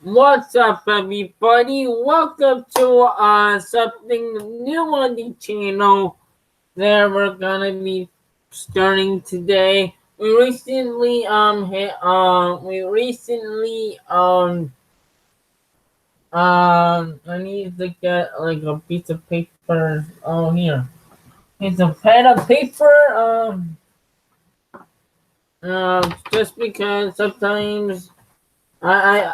What's up, everybody? Welcome to something new on the channel that we're gonna be starting today. I need to get like a piece of paper. Oh, here. It's a pad of paper. Just because sometimes I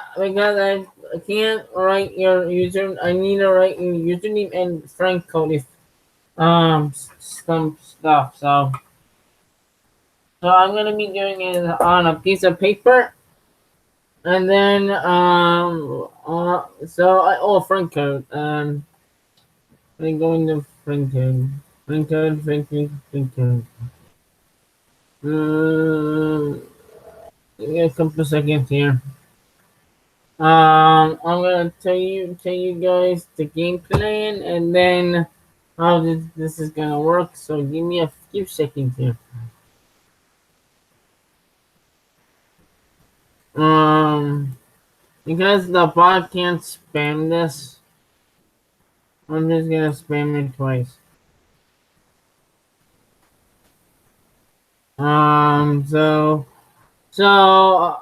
can't write your user. I need to write your username and friend code if some stuff. So I'm gonna be doing it on a piece of paper, and then friend code. I'm going to friend code. Give me a couple of seconds here. I'm gonna tell you guys the game plan, and then how this is gonna work. So give me a few seconds here. Um, because the bot can't spam this, I'm just gonna spam it twice.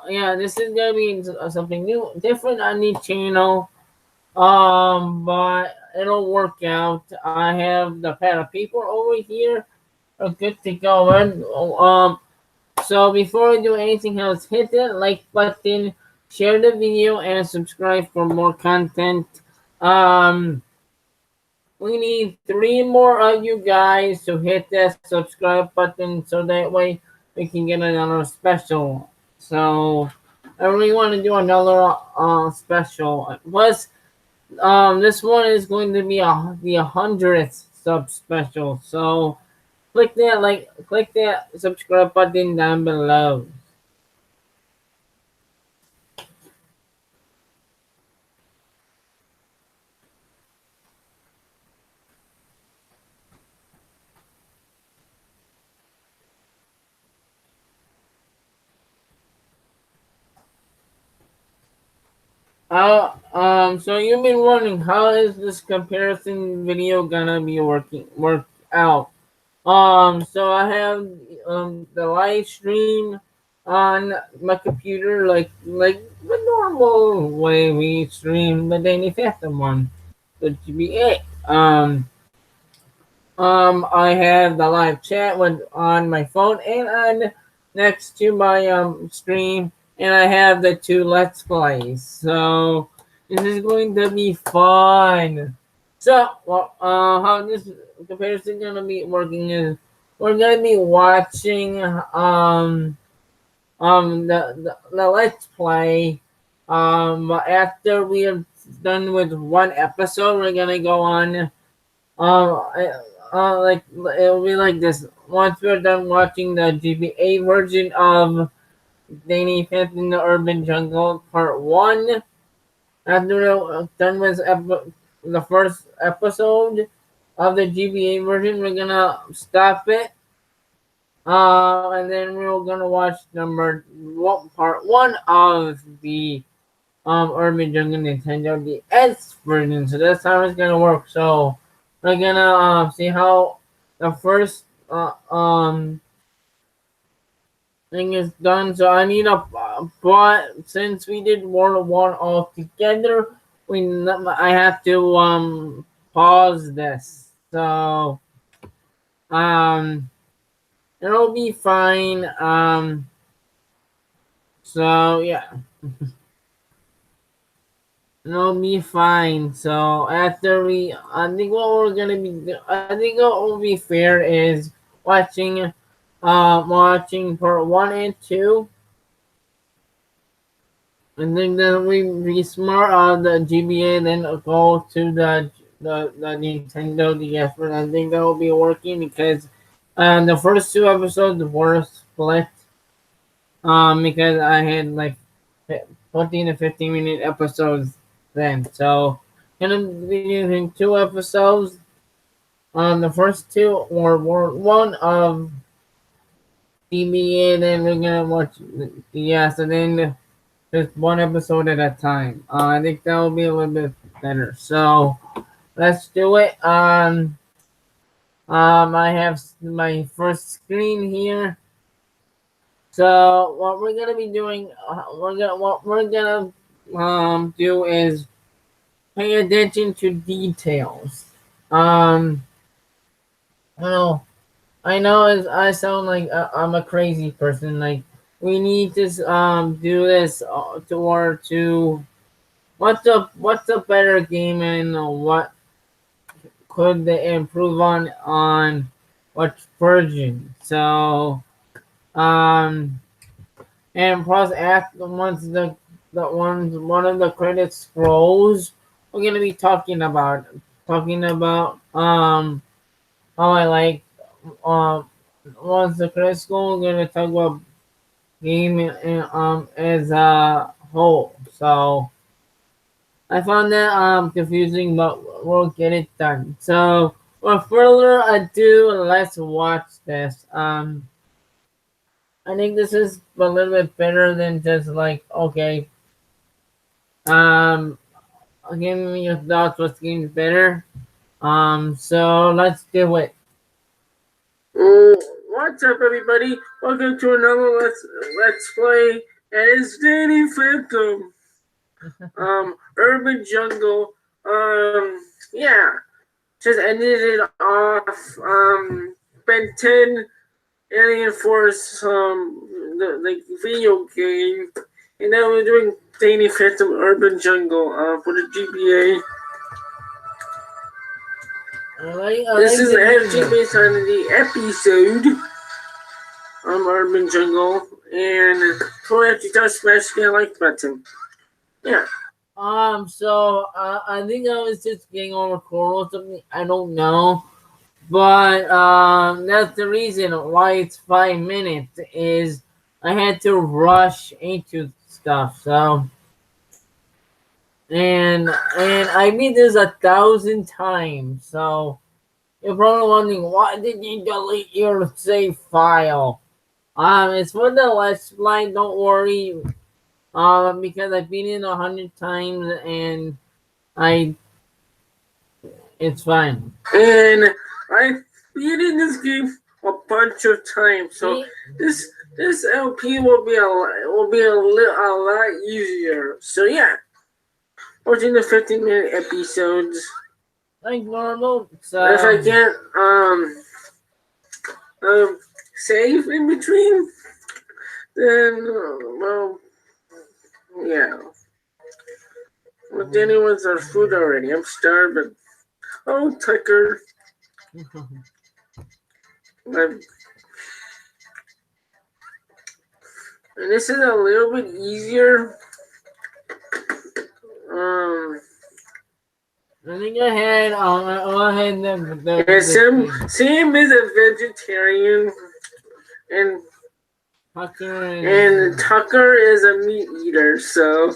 Yeah, this is gonna be something new, different on the channel. But it'll work out. I have the pad of paper over here. Good to go. So before we do anything else, hit that like button, share the video, and subscribe for more content. Um, we need 3 more of you guys to hit that subscribe button so that way we can get another special. So I really want to do another special. Plus, this one is going to be the 100th sub special. So click that subscribe button down below. So you've been wondering how is this comparison video gonna be work out? So I have the live stream on my computer like the normal way we stream, but then if that's the one, the GBA. I have the live chat on my phone and on next to my stream, and I have the 2 let's plays. So this is going to be fun. So, how this comparison gonna be working is we're gonna be watching the let's play. After we are done with one episode, we're gonna go on. Like it'll be like this. Once we're done watching the GBA version of Danny Phantom in the Urban Jungle Part 1, after we're done with the first episode of the GBA version, we're gonna stop it. And then we're gonna watch part 1 of the Urban Jungle Nintendo DS version. So that's how it's gonna work. So we're gonna see how the first thing is done. So I need but since we did World War all together, I have to pause this. So it'll be fine. So yeah. It'll be fine. So after I think what will be fair is watching part 1 and 2. I think that we be smart on the GBA, then go to the Nintendo DS. But I think that will be working because the first 2 episodes were split. Because I had like 14 to 15 minute episodes then. So gonna be using 2 episodes. The first 2 were one of DBA, then we're gonna watch so then just one episode at a time. I think that will be a little bit better. So let's do it. I have my first screen here. So what we're gonna be doing, what we're gonna do is pay attention to details. Um, I know, I know, I sound like I'm a crazy person. Like we need to do this to what's a better game and what could they improve on what version. So um. And plus, after once one of the credits scrolls, we're gonna be talking about how I like um once the credits go, we're gonna talk about game as a whole. So I found that confusing, but we'll get it done. So without further ado, let's watch this. I think this is a little bit better than just like okay. Um, give me your thoughts. What's getting better? So let's do it. What's up, everybody? Welcome to another Let's Play. And it's Danny Phantom. Urban Jungle. Yeah. Just ended it off. Ben 10 Alien Force. The video game. And now we're doing Danny Phantom Urban Jungle. For the GBA. This is actually based on the episode Urban Jungle, and before you have to smash the like button. Yeah. So I think I was just getting on record or something. I don't know, but that's the reason why it's 5 minutes. Is I had to rush into stuff. So. And I beat this 1,000 times, so you're probably wondering why did you delete your save file? It's for the Let's Play. Don't worry. Because I've beat it 100 times and I it's fine. And I beat in this game a bunch of times, so this LP will be a lot easier. So yeah, watching the 15-minute episodes like normal. So if I can't save in between, then well, yeah. Well, Danny wants our food already. I'm starving. Oh, Tucker. And this is a little bit easier. I think I had Sam is a vegetarian, and Tucker is a meat eater. So.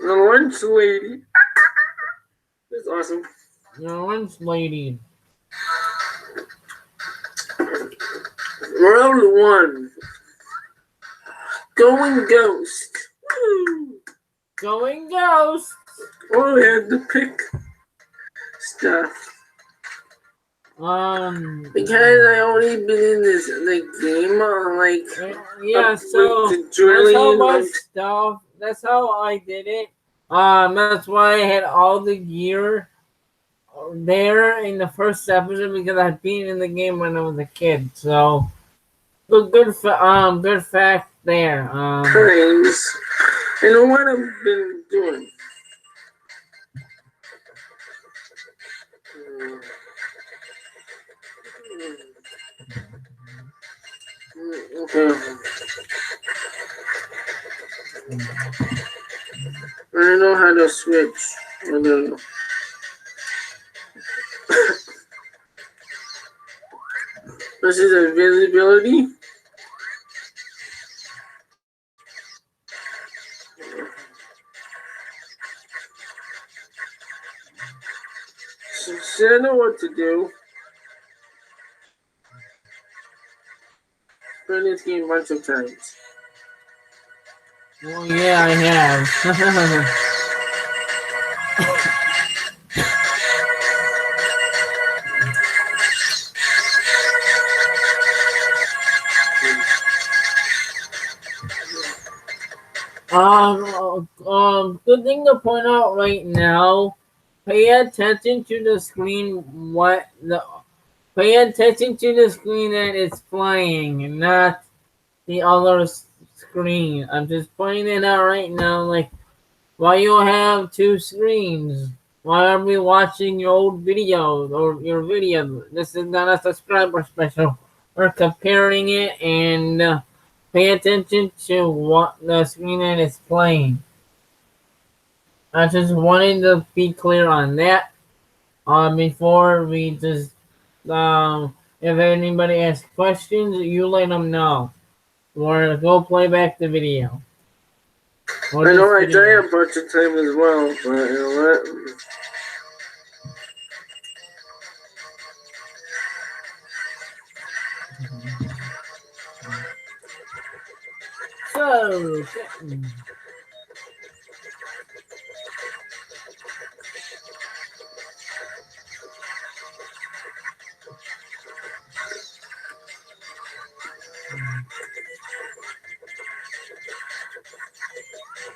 The lunch lady. That's awesome. The lunch lady. Round 1. Going Ghost. Woo! Going Ghost. Oh, we had to pick stuff. Because I already been in the game, yeah. So that's how much stuff. That's how I did it. That's why I had all the gear there in the first episode because I'd been in the game when I was a kid. So, good fact there. Times. You know what I've been doing? Okay. I don't know how to switch. I don't know. This is invisibility. I know what to do. Played this game a bunch of times. Well, yeah, I have. Good thing to point out right now. Pay attention to the screen. Pay attention to the screen that it's playing, and not the other screen. I'm just pointing it out right now. Like, why you have two screens? Why are we watching your old videos or your video? This is not a subscriber special. We're comparing it and pay attention to what the screen that is playing. I just wanted to be clear on that. Before we just if anybody asks questions, you let them know, or go play back the video. I know I die a bunch of time as well, but you know what? So,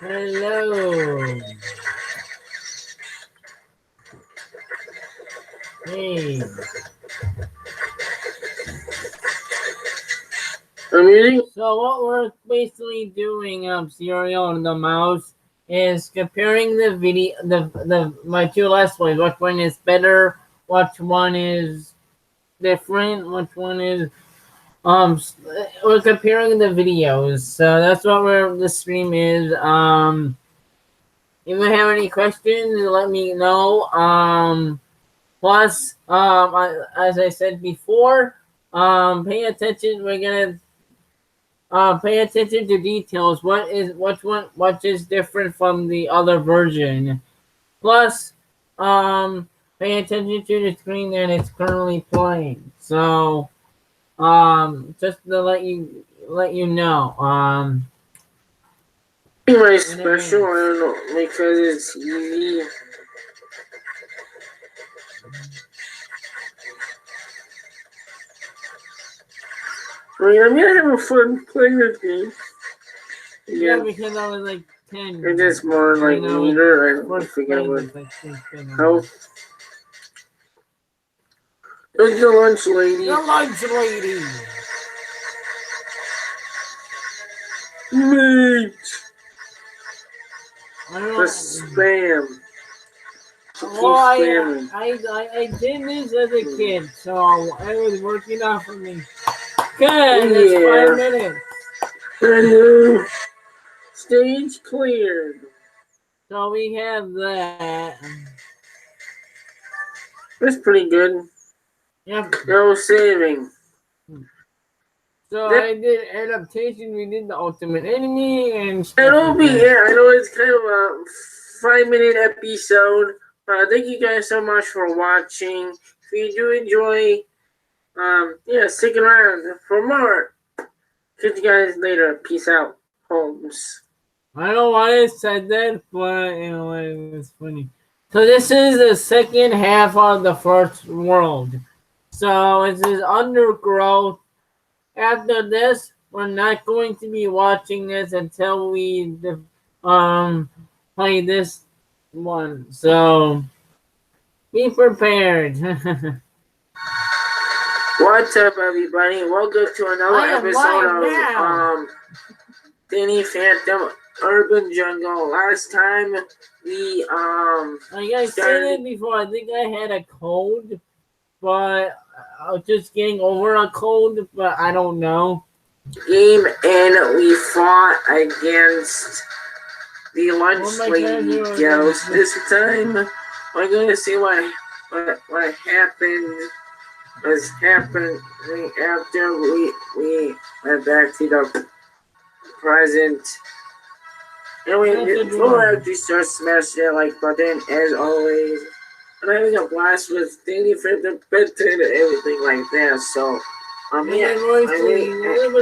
hello. Hey. I'm eating. So what we're basically doing, Serial and the mouse, is comparing the video, my two last plays. Which one is better? Which one is different? Which one is we're comparing the videos. So that's what the stream is. If you have any questions, let me know. Plus, as I said before, pay attention. We're gonna pay attention to details. What is different from the other version? Plus, pay attention to the screen that it's currently playing. So, just to let you know. My special, I don't know, because it's easy. I mean, I'm gonna have a fun playing this game. Yeah, because I was like 10. It's just more like meter. I forget what. How? There's the lunch lady. The lunch lady. Meat. The spam. Well, I did this as a kid, so it was working out for me. Good, it's 5 minutes. And, stage cleared. So we have that. That's pretty good. Yep. No saving. So I did adaptation. We did the ultimate enemy and stuff. It'll be here. I know it's kind of a 5-minute episode. Thank you guys so much for watching. If you do enjoy, stick around for more. Catch you guys later. Peace out, Holmes. I don't know why I said that, but it was funny. So this is the second half of the first world. So this is Undergrowth. After this, we're not going to be watching this until we play this one. So be prepared. What's up, everybody? Welcome to another episode of Danny Phantom Urban Jungle. Last time we like I said it before, I think I had a cold, but I was just getting over a cold, but I don't know. Game, and we fought against the lunch lady ghost. This time we're going to see what happened. Was happening after we went back to the present. And before we actually start, smash that like button as always. I'm having a blast with Danny Phantom Benton and everything like that. So, yeah, I'm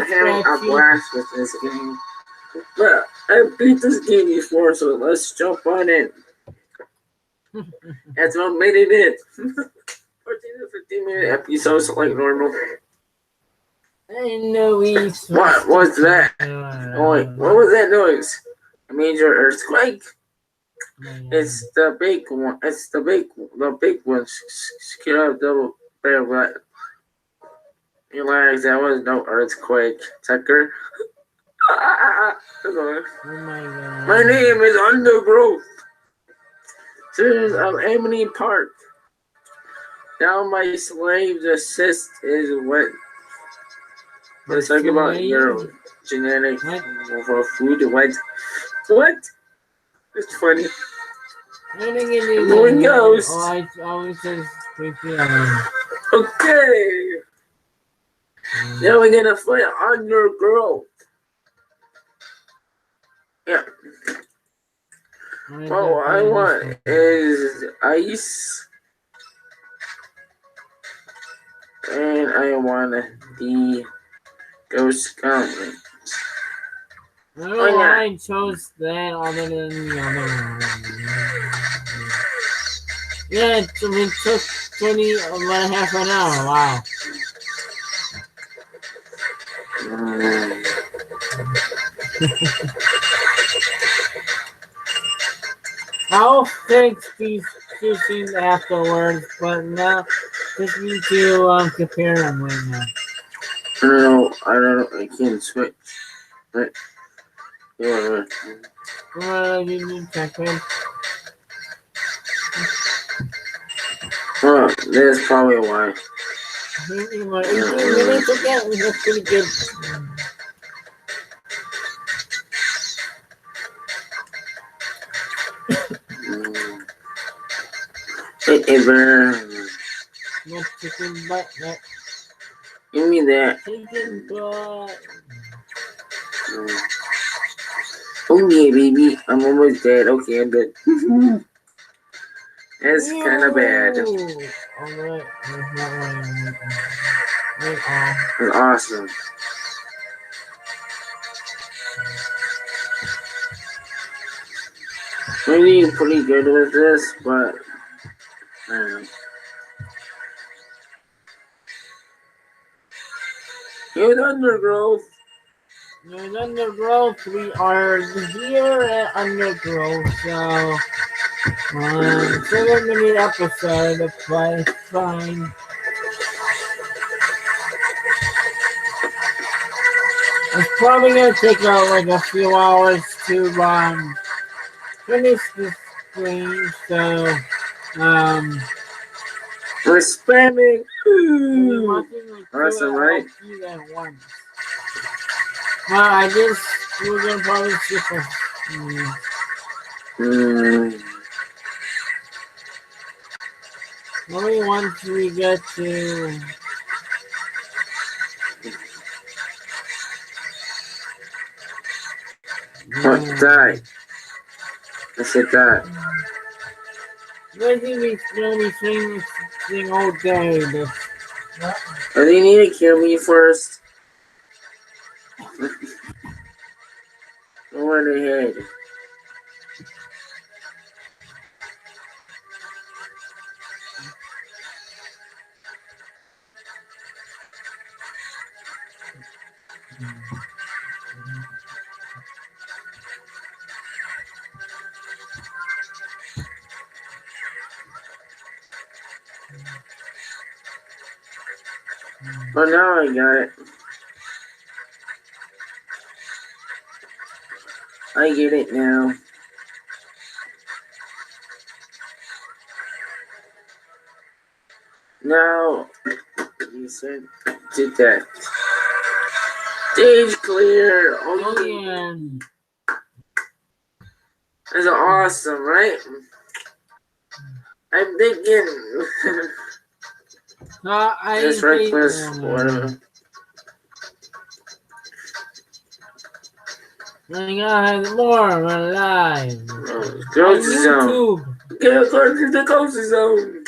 having a blast with this game. But I beat this game before, so let's jump on in. That's what made it in. 14 to 15-minute episodes like normal. I know he's. What was that? Oh, wait, what was that noise? A major earthquake? It's the big one. It's the big one. Scare up double bear black. Relax, that was no earthquake, Tucker. Oh my god. My name is Undergrowth. Citizens of Amity Park. Now my slave's assist is wet. Let's talk about your genetic for food. What? It's funny. Moving ghost. Oh, I always says creepy. Okay. Now we're gonna fight Undergrowth. Yeah. What I want is ice. And I want the ghost gauntlet. I don't know why I chose that other than the other one. Yeah, it took 20, half an hour. Wow. I'll fix these two scenes afterwards, but now just need to compare them right now. I don't know. I can't switch. But, yeah. You need to check it. Well, that's probably why. 18 minutes again. That's pretty good. What chicken butt? Give me that. Chicken butt. Oh yeah, baby. I'm almost dead. Okay, I'm dead. That's kind of bad. Alright. That's awesome. Really pretty good with this, but here's Undergrowth. In Undergrowth, we are here at Undergrowth, so 7-minute episode, but it's fine. It's probably gonna take like a few hours to finish this stream, so we're spamming. We're watching like awesome, right? At once. We're gonna probably skip only once we get to die. I said that. I think it's gonna be saying this thing all day, but they need to kill me first. Go on ahead. Oh, now I got it. I get it now. Now, you said, did that. Stage clear. Oh, yeah. That's awesome, right? I'm thinking. Just reckless, whatever. I got more alive. Growth zone. Get according to the ghost zone.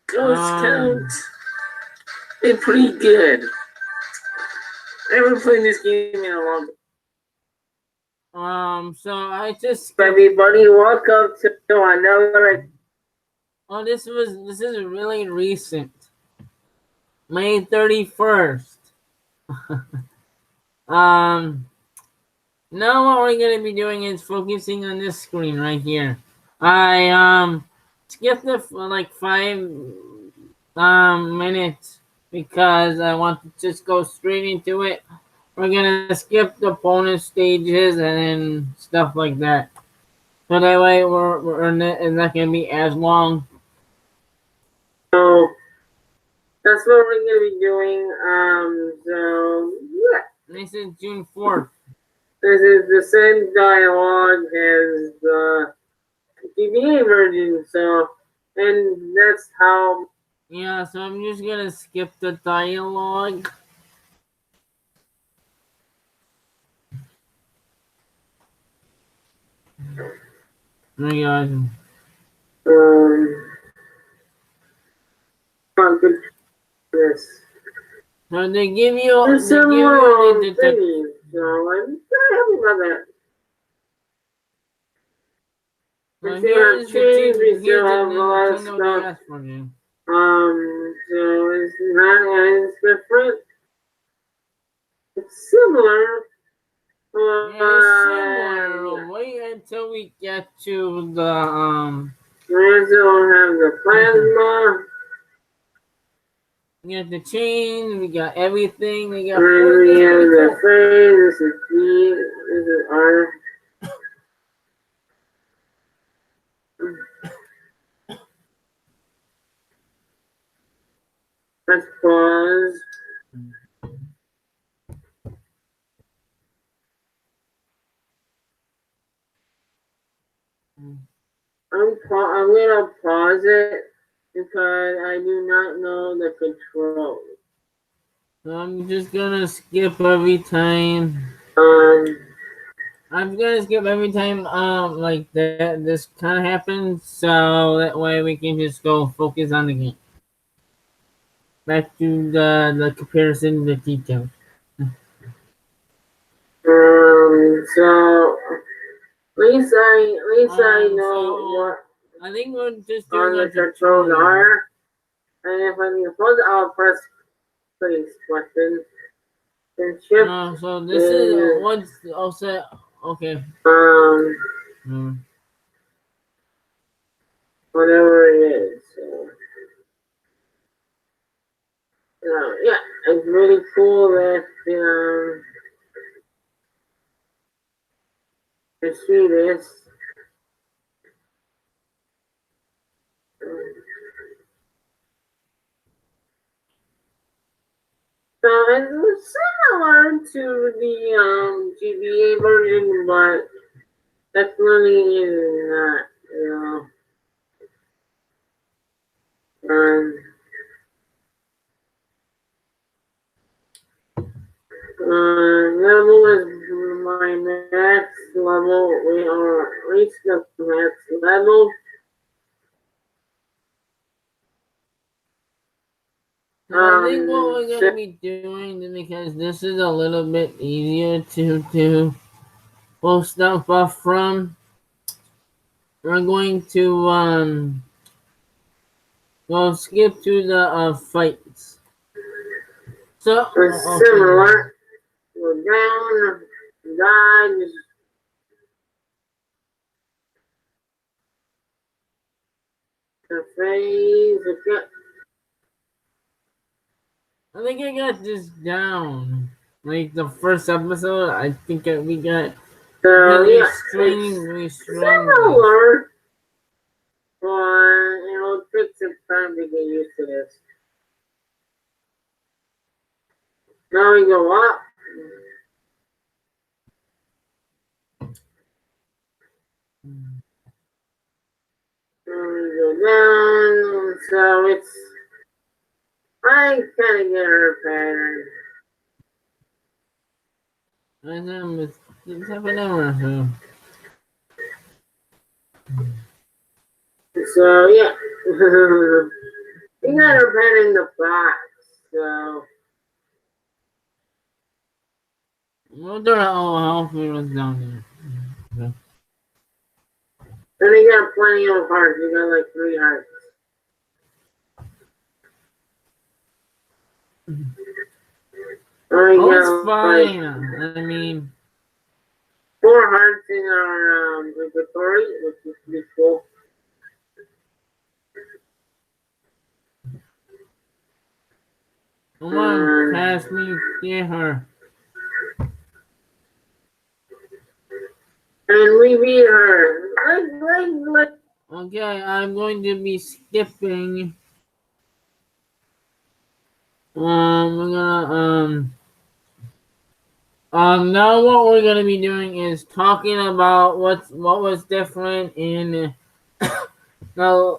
Ghost count. They're pretty good. I haven't played this game in a long time. So I just everybody welcome to another. Oh, this is really recent. May 31st. Now what we're gonna be doing is focusing on this screen right here. I skipped it for like 5 minutes because I want to just go straight into it. We're gonna skip the bonus stages and stuff like that. So that way it's not gonna be as long. So that's what we're gonna be doing. So yeah. This is June 4th. This is the same dialogue as the GBA version, so and that's how. Yeah, so I'm just gonna skip the dialogue. Oh my god. Oh goodness. So they give you There's several thingies, so I'm very happy about that. Well, We still have change, we still have a lot of Nintendo stuff. DS version. So it's not as different. It's similar. Yeah, it's similar. Wait until we get to the we still have the plasma. We got the chain. We got everything. We got. And we have the phrase. This is D. This is R. Let's pause. I'm gonna pause it because I do not know the controls. So I'm just gonna skip every time. I'm gonna skip every time like that this kind of happens, so that way we can just go focus on the game. Back to the comparison, the details. So at least I know so what I think we're just doing the controls are, and if I need to pause, I'll press place button. And shift. So this is what's also okay. Whatever it is. Yeah, it's really cool that to see this. So it's similar to the GBA version, but definitely is not, level is my max level. We are reached the max level. I think what we're gonna be doing, because this is a little bit easier to pull stuff off from, we're going to go skip to the fights. So it's similar. Go down, dodge. The phase, I think I got this down. Like the first episode, I think we got yeah, extremely strong. Similar, but it'll take some time to get used to this. Now we go up. Now we go down. So it's I kind of get her pattern. It's happening over. So yeah, we got our pen in the box. So Wonder how health was down there. Okay. and he got plenty of hearts. He got like 3 hearts. And he Oh, it's got like fine. I mean, 4 hearts in our inventory, which is pretty cool. come on, pass me, get her. And we beat her. Like. Okay, I'm going to be skipping. We're gonna now what we're gonna be doing is talking about what was different in the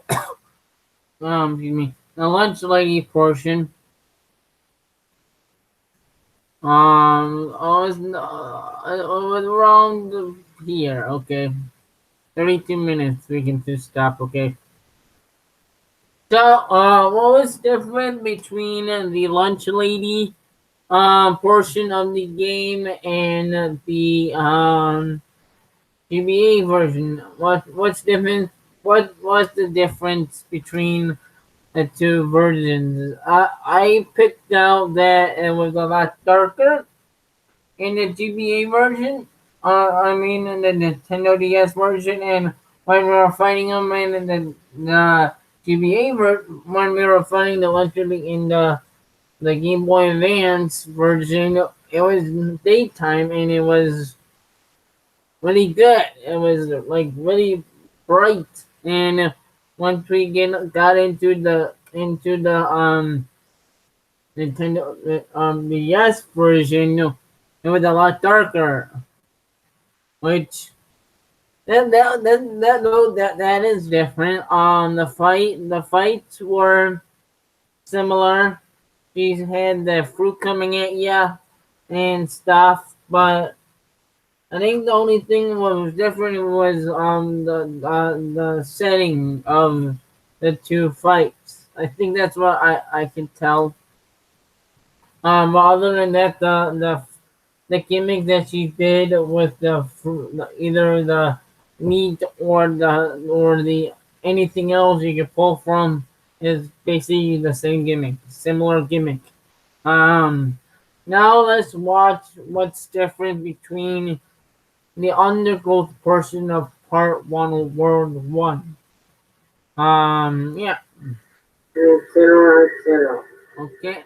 excuse me, the lunch lady portion. I was wrong here. Okay, 32 minutes. We can just stop. Okay. So, what was different between the lunch lady portion of the game and the GBA version? What's different? What was the difference between the two versions? I picked out that it was a lot darker in the GBA version. I mean, in the Nintendo DS version, and when we were fighting them in the GBA when we were fighting the Electric in the Game Boy Advance version, it was daytime and it was really good. It was like really bright, and once we got into the Nintendo the DS version, it was a lot darker, which that is different. The fights were similar. She had the fruit coming at ya and stuff, but I think the only thing that was different was the setting of the two fights. I think that's what I can tell. Other than that, the gimmick that she did with either the meat or the anything else you can pull from is basically the same gimmick, similar gimmick. Um, Now let's watch what's different between the undergrowth portion of Part One of World One. Yeah, okay.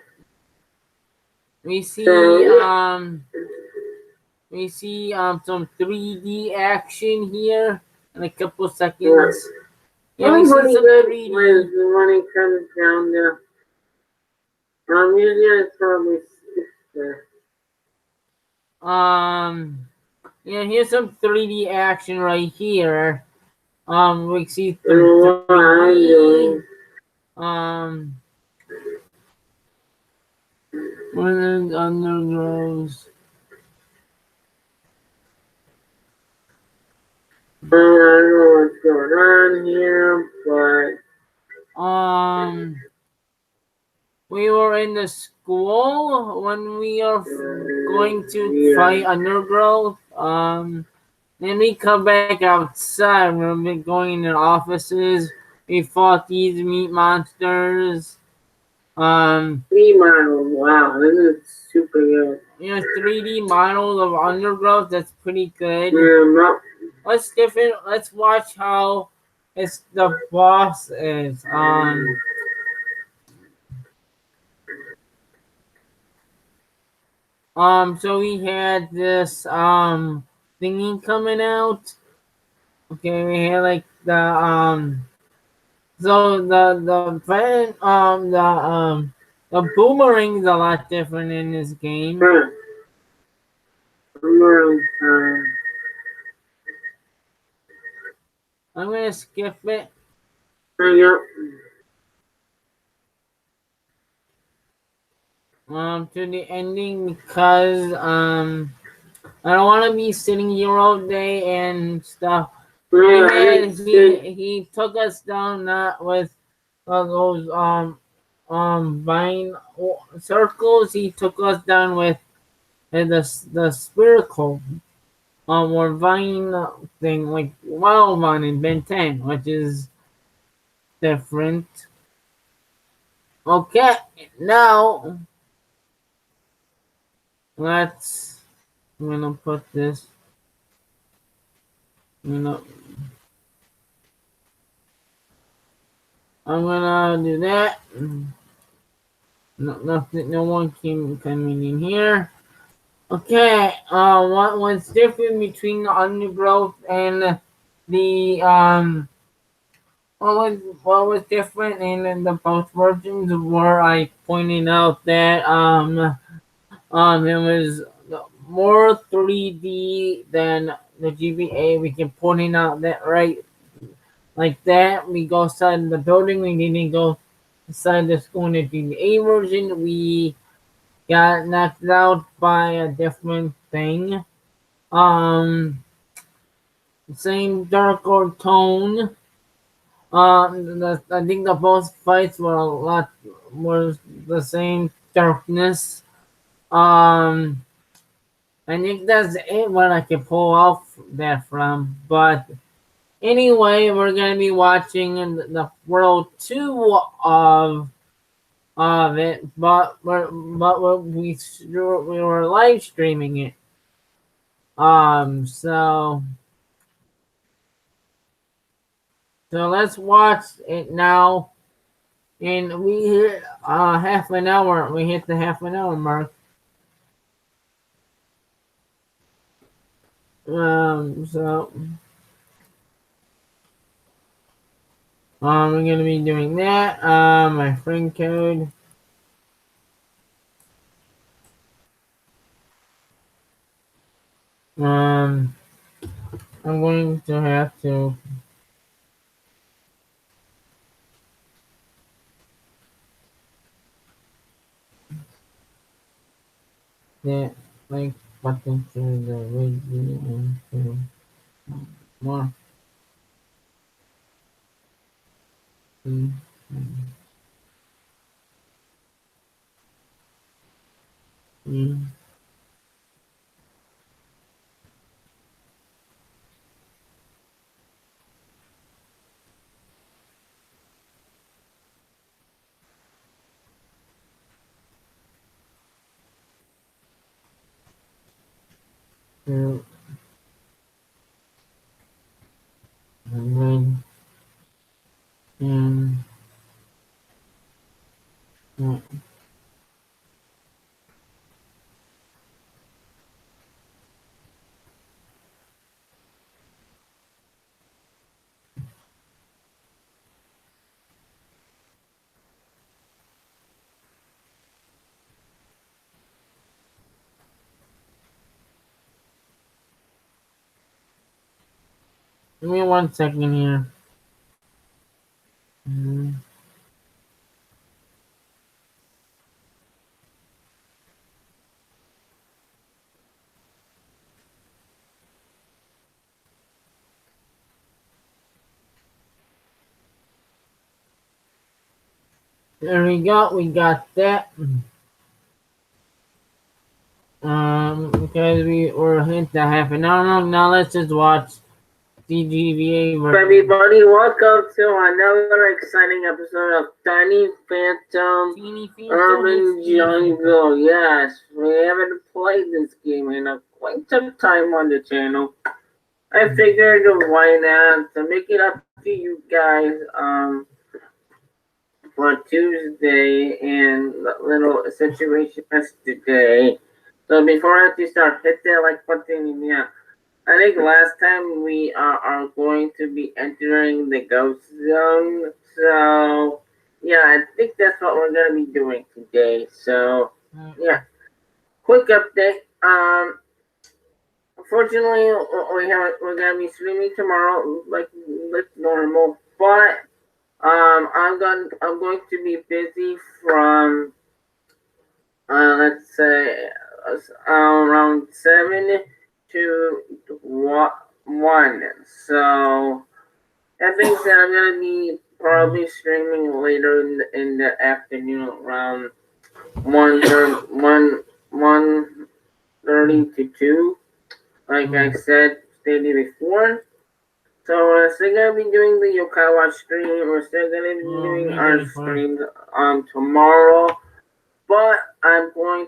We So see yeah. some 3D action here in a couple Yeah. seconds. Yeah, we I'm see pretty some good 3D. when it comes down to usually I probably skip there. Um, yeah, here's some 3D action right here. We see some And what I'm 3D. doing, Um, when it undergoes. I don't know what's going on here, but We were in the school when we are going to fight yeah. Undergrowth. Then we come back outside. We've been going in the offices. We fought these meat monsters. Um, 3 miles. Wow, this is super good. 3D models of Undergrowth. That's pretty good. Yeah, not, Let's watch how it's the boss is. So we had this thingy coming out. Okay, we had like the boomerang is a lot different in this game. huh. I'm around, I'm gonna skip it hang up. to the ending because I don't want to be sitting here all day and stuff. Yeah, I think he took us down not with those vine circles. He took us down with the spherical or vine thing like Wild Vine in Ben 10, which is different. Okay, now let's. I'm gonna put this. You know, I'm gonna do that. No, nothing. No one came coming in here. Okay. What was different between the undergrowth and the what was different in the post versions where I pointed out that it was more 3D than the GBA. We can point out that right like that. We go inside the building. We didn't go inside the school in the GBA version. We got knocked out by a different thing. Um, Same darker tone. I think the boss fights were a lot were the same darkness. Um, I think that's it what I can pull off that from. But anyway, we're gonna be watching in the World Two of it, we were live streaming it. So let's watch it now. And we hit half an hour. We hit the half an hour mark. So we're gonna be doing that. My friend code. Um, I'm going to have to get like button to the radio and to more. Mm, mm, to, and and uh, give me 1 second here. Mm, There we go. We got that. Because we were hit the half an hour mark. Now let's just watch CGVA version. everybody, welcome to another exciting episode of Tiny Phantom Teeny Urban Jungle. Yes, we haven't played this game in quite some time on the channel. I figured why not to make it up to you guys for Tuesday and little situation as today. So before I actually start, hit that like button and yeah. I think last time we are going to be entering the ghost zone. So yeah, I think that's what we're gonna be doing today. So yeah, quick update. Unfortunately, we're gonna be streaming tomorrow like normal, but I'm going to be busy from let's say around 7 to 1. So that means that I'm gonna be probably streaming later in the afternoon around 1:30 to 2. Like I stated before. So we're still gonna be doing the Yokawa stream. We're still gonna be doing our stream tomorrow. But I'm going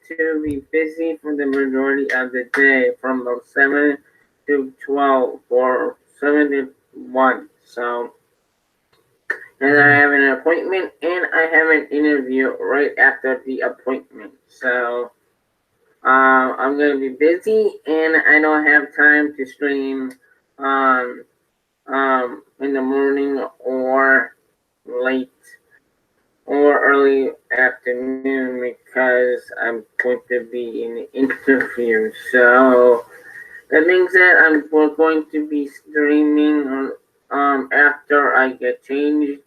to be busy for the majority of the day from the 7 to 12 or 7 to 1. So and I have an appointment and I have an interview right after the appointment. So I'm gonna be busy and I don't have time to stream um, in the morning or late or early afternoon because I'm going to be in the interview. So that means that we're going to be streaming after I get changed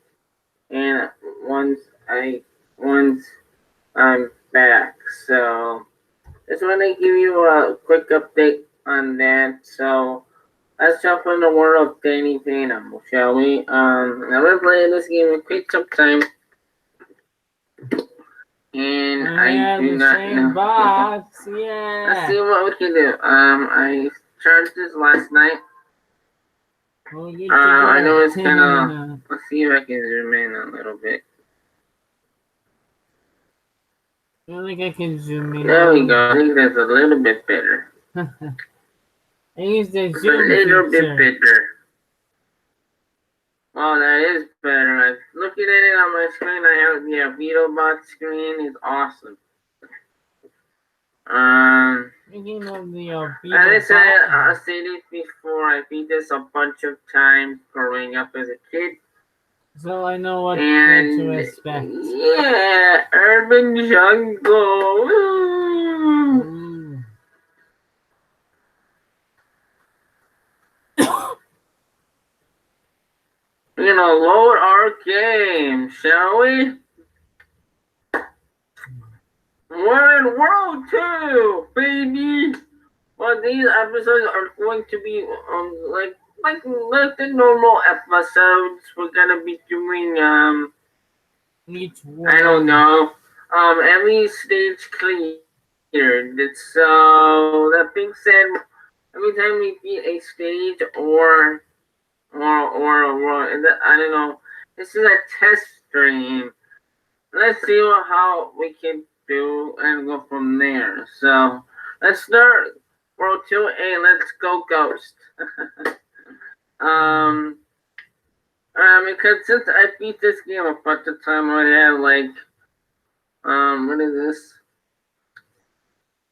and once I'm back. So just want to give you a quick update on that. So let's jump in the world of Danny Phantom, shall we? I've been playing this game in quite some time, and I do not know. Box. Yeah. Let's see what we can do. I charged this last night. I know it's kind of. Let's see if I can zoom in a little bit. I don't think I can zoom in. There we go. I think that's a little bit better. I use the zoom a little feature. Bit better. Oh, that is better. Looking at it on my screen, I have the VitoBot screen. It's awesome. Speaking of the as I stated before, I beat this a bunch of times growing up as a kid. So I know what to expect. Yeah, Urban Jungle. Load our game, shall we? We're in World 2, baby! Well, these episodes are going to be like the normal episodes. We're gonna be doing each one. I don't know. Every stage cleared. So that being said, every time we beat a stage or I don't know. This is a test stream. Let's see how we can do and go from there. So let's start World 2 and let's go Ghost. Because since I beat this game a bunch of time, I have what is this?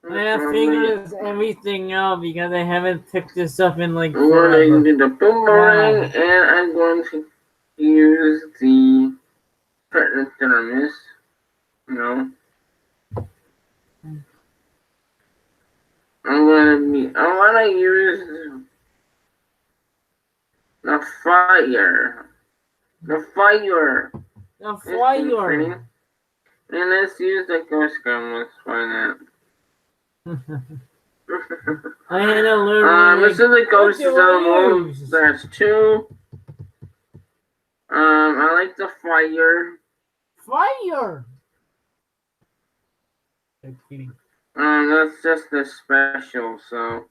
I have figured everything out because I haven't picked this up in I'm going to do the boomerang and I'm going to use the thermos. No. I want to use the fire. The fire. And let's use the ghost gun. Let's find that. I had to learn. This is the ghost zone. That's 2. I like the fire. That's just the special, so.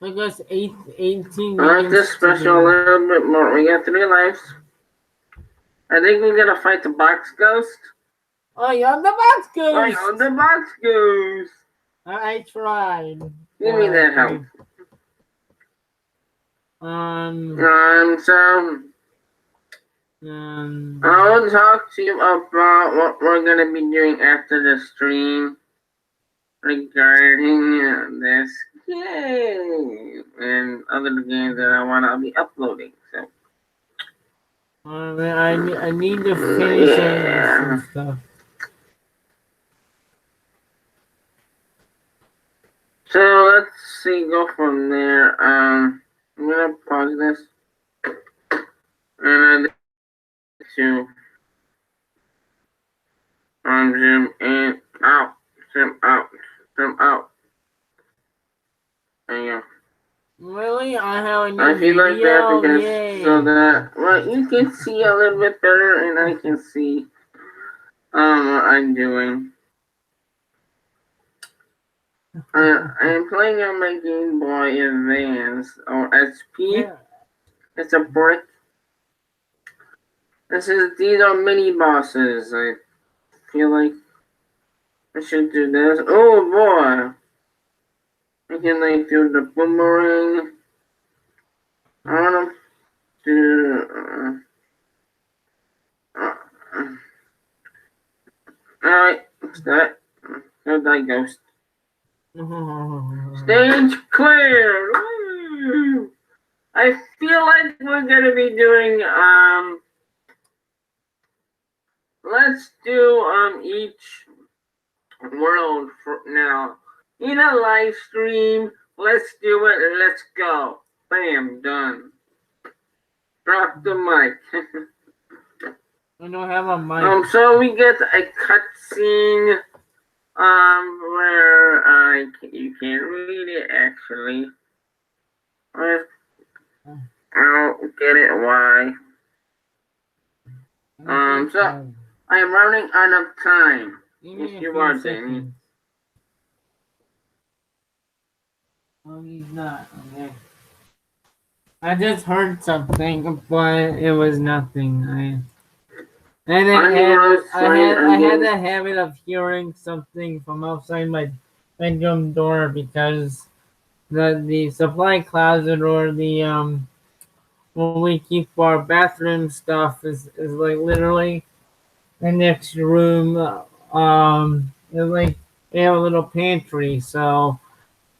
I guess 18. I like this special a little bit more. We got 3 lives. I think we're gonna fight the box ghost. Oh, you're the box ghost. I tried. Give me that help. I'll talk to you about what we're gonna be doing after the stream regarding this game and other games that I wanna be uploading. So. I need to finish some stuff. So let's see, go from there. I'm gonna pause this. And I to zoom in, out, zoom out. There you go. Really? I have a I new feel like that video? because so Yay! that well you can see a little bit better and I can see what I'm doing. I am playing on my Game Boy Advance or SP. Yeah. It's a brick. These are mini bosses. I feel like I should do this. Oh boy! I can like do the boomerang. I wanna do alright, what's that? How'd that ghost? Stage clear! Woo! I feel like we're gonna be doing let's do each world for now. In a live stream, let's do it and let's go. Bam, done. Drop the mic. I don't have a mic. So we get a cutscene where you can't read it actually. I don't get it why. So I am running out of time. If you are Danny. Oh, he's not. Okay. I just heard something, but it was nothing. I had a habit of hearing something from outside my bedroom door because the supply closet or the where we keep our bathroom stuff is like literally the next room. It's like we have a little pantry, so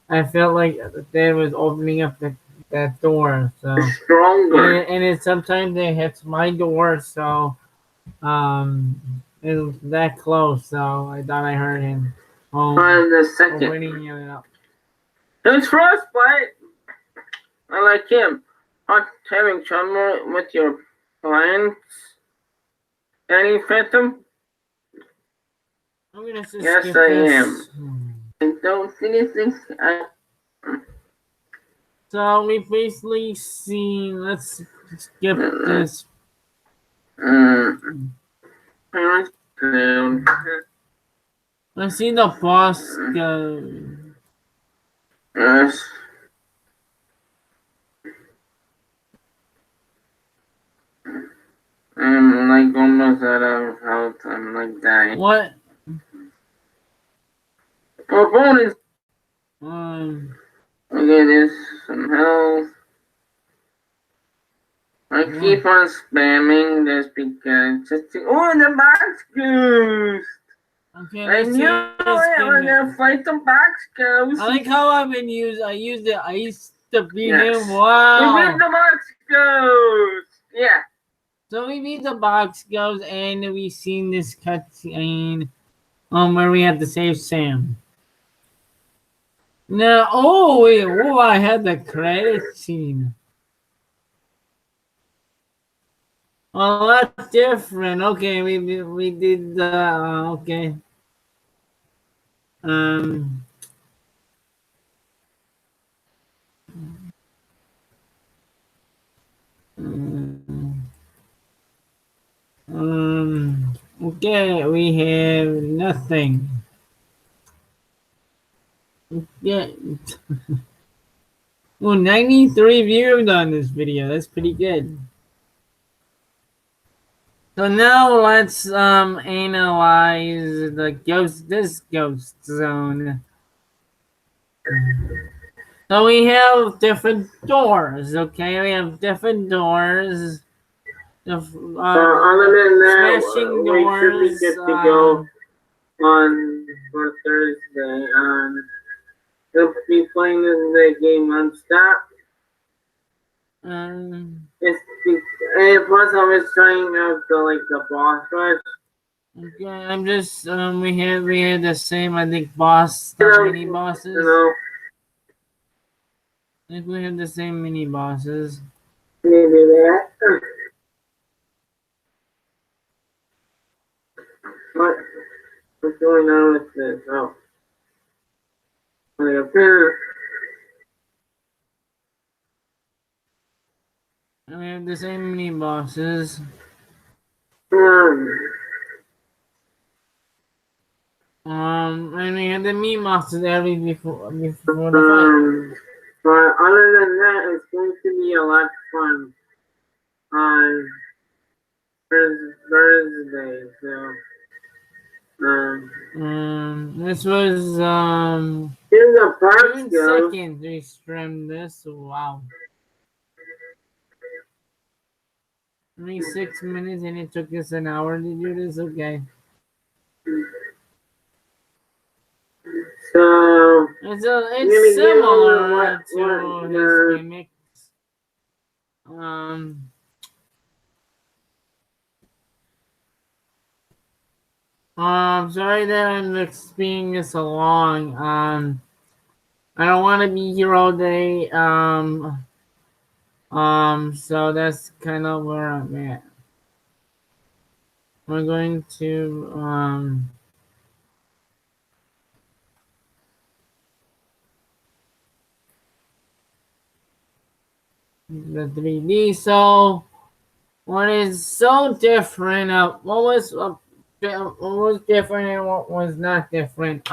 I felt like Dad was opening up that door. So Stronger. and it sometimes it hits my door, so it was that close. So I thought I heard him. The second. Opening it up. It's Frostbite. I like him. Not having trouble with your plans. Any Phantom? I'm gonna just yes, skip I this. am. I don't see anything. So we basically seen. Let's skip this. I see the boss go. Yes. I'm like almost out of health. I'm like dying. What? Oh, bonus. Okay, there's some health. I keep on spamming this because oh, the box goose. Okay, I knew I was gonna fight the box ghost. I like how I've been used. I used the ice to beat him. We Wow. beat the box ghost. Yeah. So we beat the box ghost, and we seen this cutscene, where we had to save Sam. Now, oh wait, oh, I had the credit scene. Oh, that's different. Okay, we did the okay. Um. Okay, we have nothing. Yeah. Well, 93 views on this video. That's pretty good. So now let's analyze this ghost zone. So we have different doors, okay? We have different doors. Other than that, smashing we should be doors. good to go on for Thursday. We'll be playing the game nonstop. Plus I was trying out the boss rush. Okay, I'm just we had the same, I think, mini bosses. I think we have the same mini bosses. Maybe that. What's going on with this? Oh. We have the same mini bosses. Um, And we had the mini bosses every before the fight. but other than that, it's going to be a lot of fun on Thursday. So, This was in the parks June go. 2nd we streamed this. Wow. Only 6 minutes and it took us an hour to do this. Okay. So, I'm It's gonna give over similar what to his the gimmicks. Um, sorry that I'm explaining this along. I don't want to be here all day. So that's kind of where I'm at. We're going to the 3D. So what is so different? What was different and what was not different?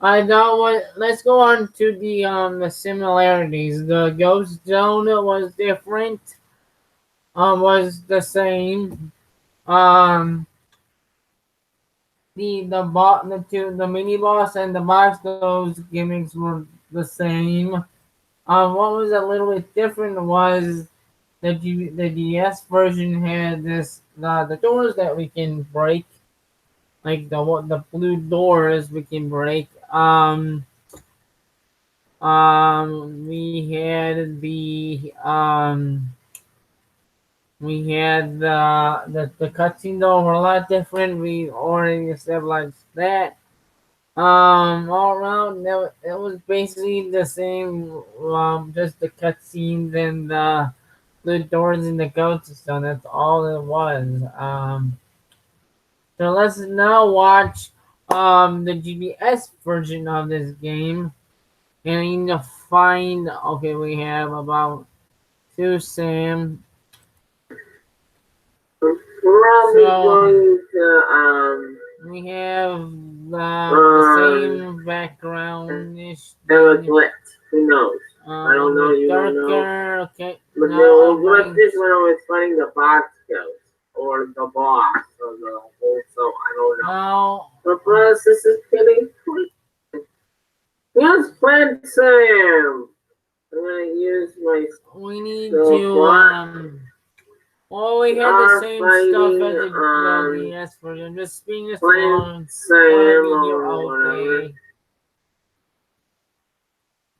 I know what. Let's go on to the similarities. The ghost zone was different. Was the same. Um, the mini boss and the boss, those gimmicks were the same. What was a little bit different was the DS version had the doors that we can break, like the blue doors we can break. We had the cutscene though were a lot different. We already established that. All around, it was basically the same. Just the cutscenes and the doors and the goats. So that's all it was. So let's now watch the GBS version of this game. And we need to find. Okay, we have about two Sam. probably So going to we have the same background-ish have a thing. glitch. Who knows? I don't know. With You don't know. darker. Okay, But now the I'm glitch going. is when I was fighting the box ghost or the boss or the whole. So I don't know. Now The process is getting quick. Yes, plant Sam. I'm gonna use my we need to support. well, we We had the are same stuff fighting as the DS version. Just speaking this plant along. Wanna Sam be here or all whatever. day.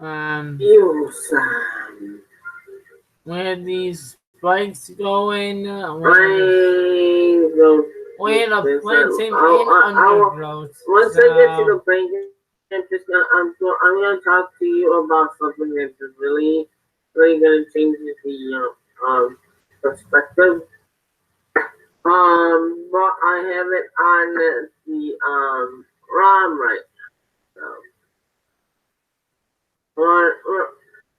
Um, You Sam. we had these spikes going. I don't We think had a this. plant him in I'll Undergrowth. once I get to So the bank, I'm gonna talk to you about something that's really gonna change the perspective. But I have it on the ROM right now. Or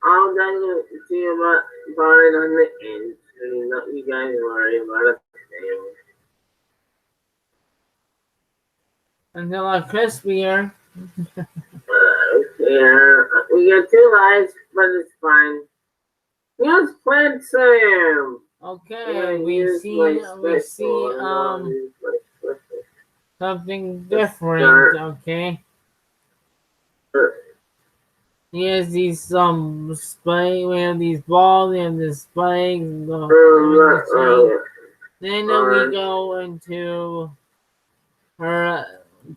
I'll tell you about it on the end. So you guys worry about it. until our crispier. Yeah, we got two lives, but it's fine. Yes, plant Sam. I'm Okay, gonna use my we special. see I'm gonna use my special. something Let's different. start. Okay, Uh, here's these spike. We have these balls. We have this spikes. um, The chain. uh, Then we on go into her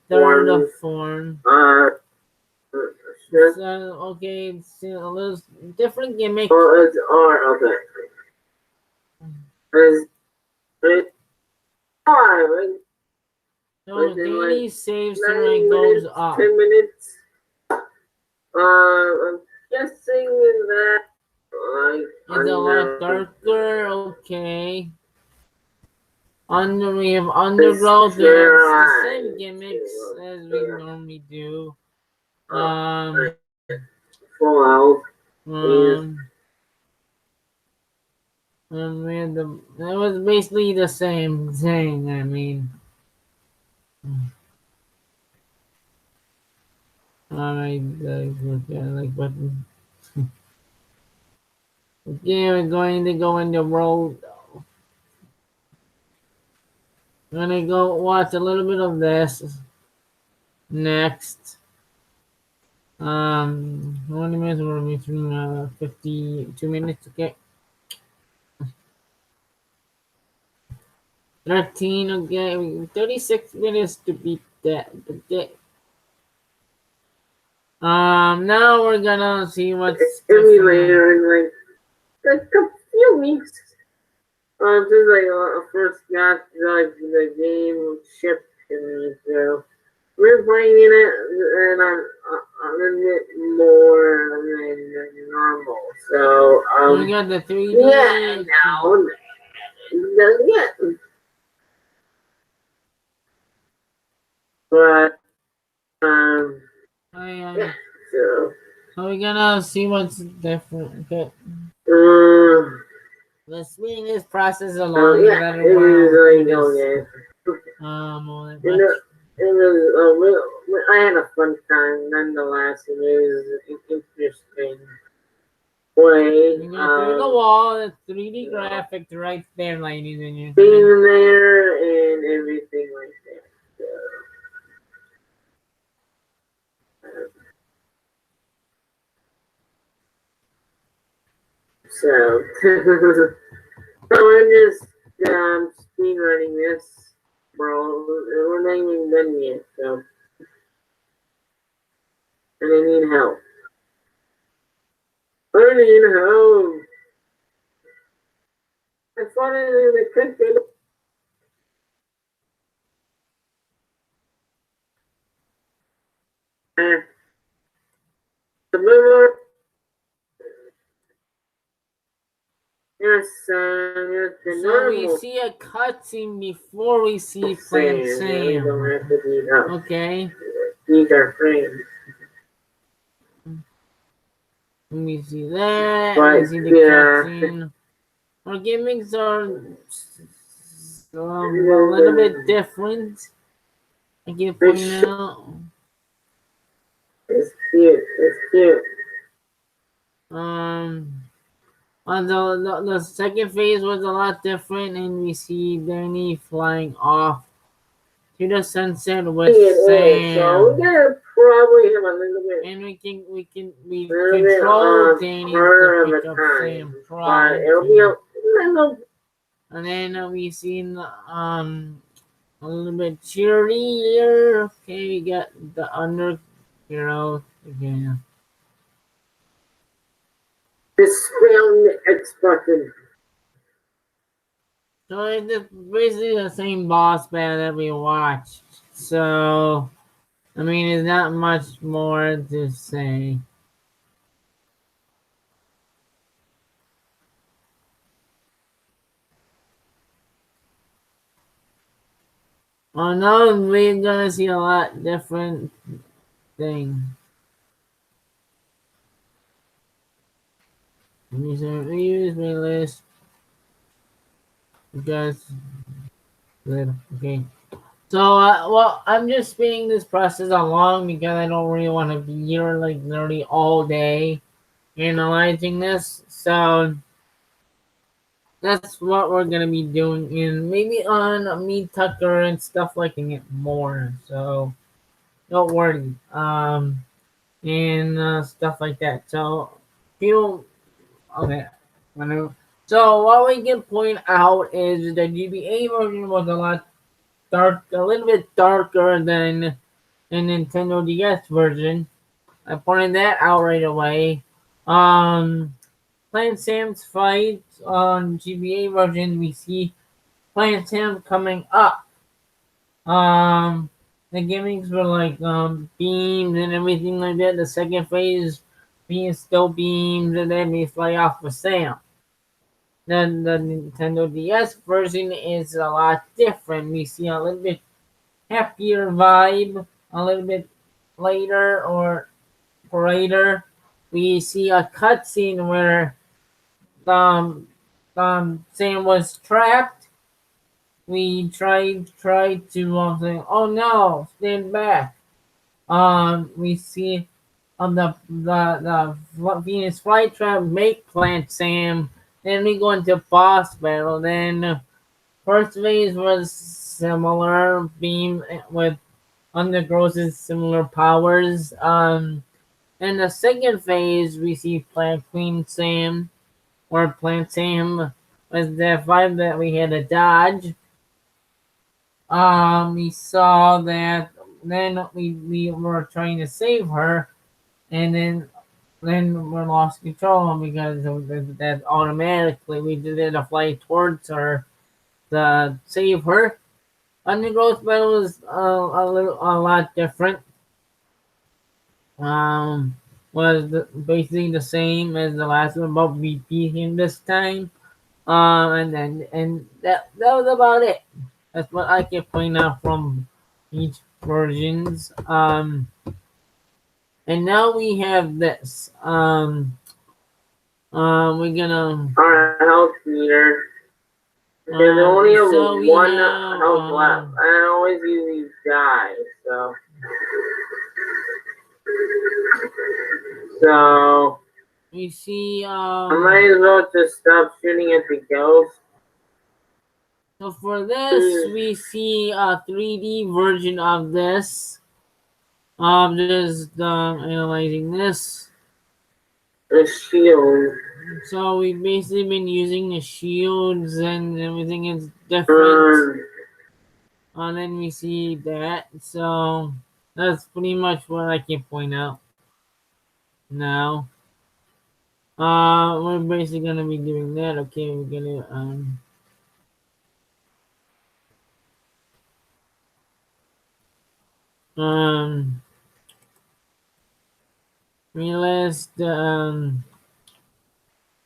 third forms. form. Uh, sure. So okay, it's a little different gimmick. Oh, it's R. Okay. It's it. R. So Within like daily saves when it 9 minutes, goes up. 10 minutes. I'm guessing that like It's a lot under darker. Okay. We have this Undergrowth. It's the try same gimmicks as we normally do. uh, Um, full out is um, It was basically the same thing. I mean, alright, like button. Okay, we're going to go in the road. I'm gonna go watch a little bit of this next. 20 minutes or between 52 minutes. Okay, 13. Okay, 36 minutes to beat that. Okay. Now we're gonna see what's emulator in like a few weeks. Since I first got the game shipped to me, so we're playing it, and I'm a little bit more than normal. So we got the 3D. yeah, now yeah, but yeah, so. So we're gonna see what's different. Okay. Uh, Let's swing this process so along. yeah, That it was like okay. all that And much. it was I had a fun time nonetheless. It was an interesting way. You go through the wall, the 3D graphic right there, ladies and Being gentlemen. there and everything like that. So, so I'm just speed running this, bro. We're not even done yet, so and I need help. I need help. I thought I could. The river. Yes, it's So we normal. see a cutscene before we see Plant Sam. We don't have to beat up. Okay. These are friends. We see that. But, We see the yeah. cutscene. Our gimmicks are a little bit different. I can point out. It's cute. It's cute. Although the second phase was a lot different, and we see Danny flying off to the sunset with Sam. So we gotta probably have a little bit. And we control Danny to pick up Sam. But it'll be a little. And then we seen a little bit cheerier. Okay, we got the Undergrowth again. This film expression. So it's basically the same boss battle that we watched. So I mean, there's not much more to say. Oh no, we're gonna see a lot different thing. Let me use my list because okay. So well, I'm just speeding this process along because I don't really want to be here like literally all day analyzing this. So that's what we're gonna be doing, and maybe on Meet Tucker and stuff like it more. So don't worry. And stuff like that. So feel okay. So what we can point out is the GBA version was a little bit darker than the Nintendo DS version. I pointed that out right away. Playing Sam's fight on GBA version, we see Playing Sam coming up. Um, the gimmicks were like beams and everything like that. The second phase being still beams, and then we fly off with Sam. Then the Nintendo DS version is a lot different. We see a little bit happier vibe, a little bit later or brighter. We see a cutscene where um Sam was trapped. We tried to say, oh no, stand back. We see the Venus flytrap make plant Sam. Then we go into boss battle. Then first phase was similar beam with Undergrowth's similar powers. In the second phase, we see Plant Queen Sam or Plant Sam was the fight that we had to dodge. We saw that then we were trying to save her, and then we lost control because of that automatically we did a flight towards her to save her. Undergrowth battle was a lot different. Um, was basically the same as the last one, but we beat him this time. And that was about it. That's what I can point out from each versions. And now we have this. We're gonna. Our health meter. There's only So we one have. health left. I always use these guys, so We see. I might as well just stop shooting at the ghost. So for this, we see a 3D version of this. Just analyzing this. The shield. So we've basically been using the shields and everything is different. And then we see that. So that's pretty much what I can point out now. We're basically gonna be doing that. Okay, we're gonna realize the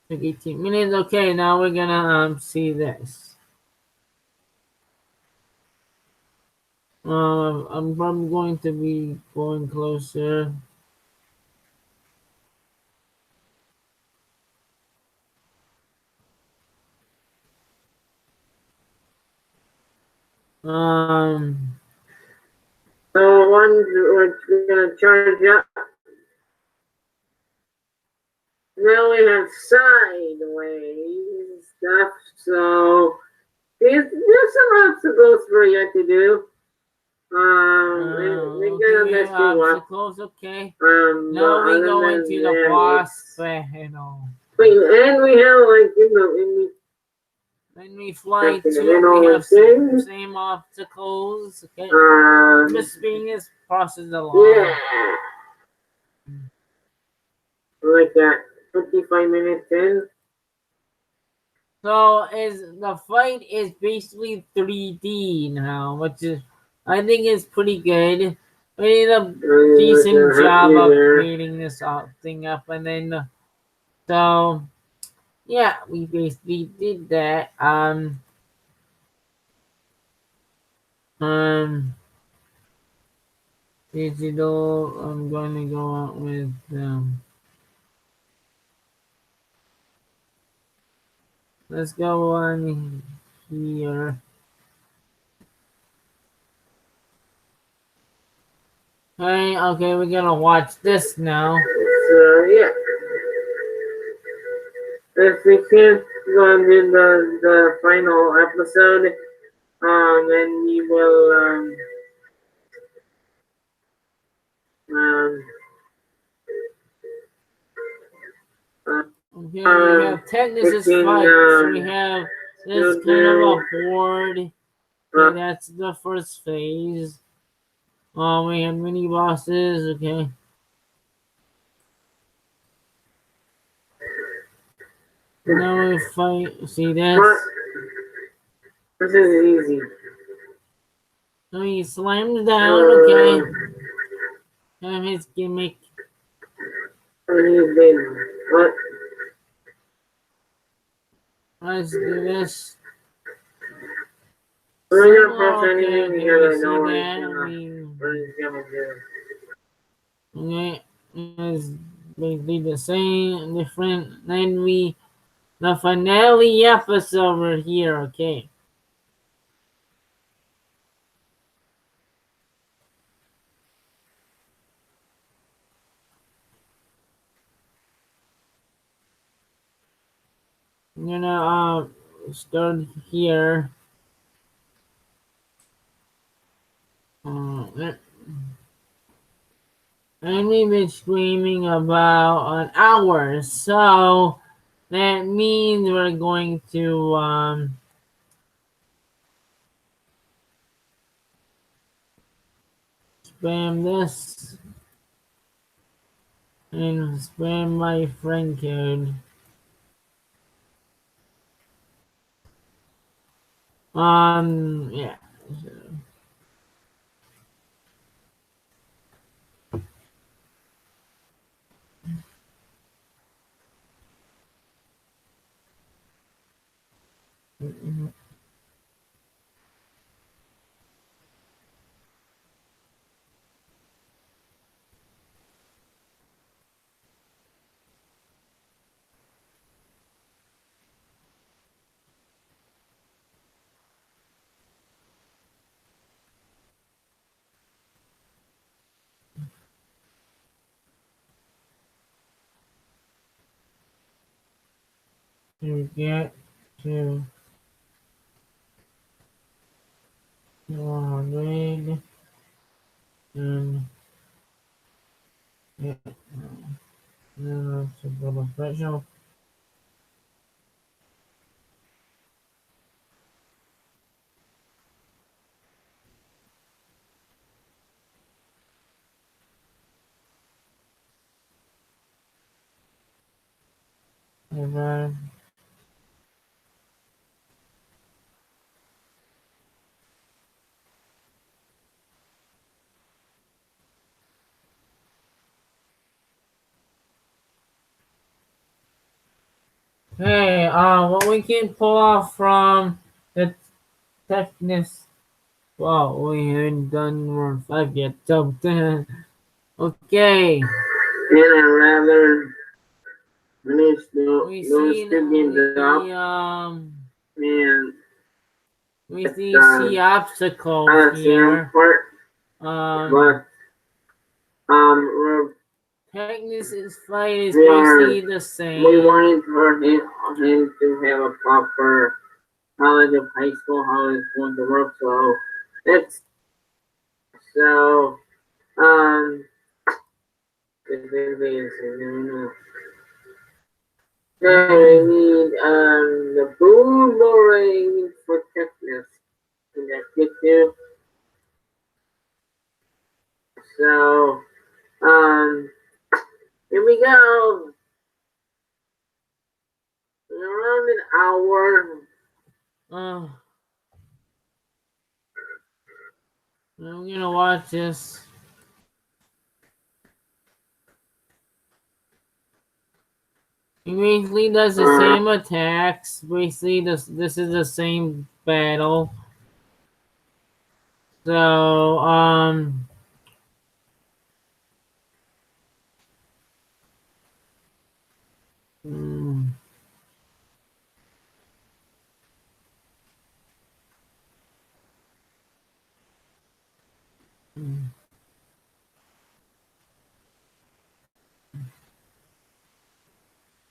took 18 minutes. Okay, now we're gonna see this. I'm probably going to be going closer. So we're gonna charge up. Now we have sideways stuff. So there's some obstacles for you to do. We're gonna mess you up. Obstacles, okay. Now we go into the boss battle. And we have like Then we fly to, we have same obstacles. Okay. Miss Venus crosses the line. Yeah. Like that 55 minutes in. So is the fight is basically 3D now, which is I think is pretty good. We did a decent job of creating this thing up, and then so yeah, we basically did that. Digital. I'm going to go out with let's go on here. Hey, okay, we're gonna watch this now. So yeah, if we can't go and do the final episode, then we will okay, we have Technic's fight. So we have this kind of a board. Okay, that's the first phase. We have mini bosses. Okay. Now we fight. See this? This is easy. So he slams down. Okay. And his gimmick. What? Let's do this. Okay, it's basically the same, different. Then we The finale episode right here, okay. I'm gonna start here. Uh, and we've been streaming about an hour, so that means we're going to spam this and spam my friend code. Yeah. So, to get to 200 and yeah, to go to special. Hey, what we can pull off from the techness. Wow, we haven't done World 5 yet. So, okay. And I rather finish We those see, two games up and we it's see obstacles the same here. part, Um, but we're Technic's fight is we are basically the we same. wanted for him to have a proper knowledge of high school, how it's going to work. So it's so um then we need the boomerang for toughness. And that's it too. So here we go. Around an hour. Uh, I'm gonna watch this. He basically does the same attacks. Basically, this is the same battle. So, mm, mm.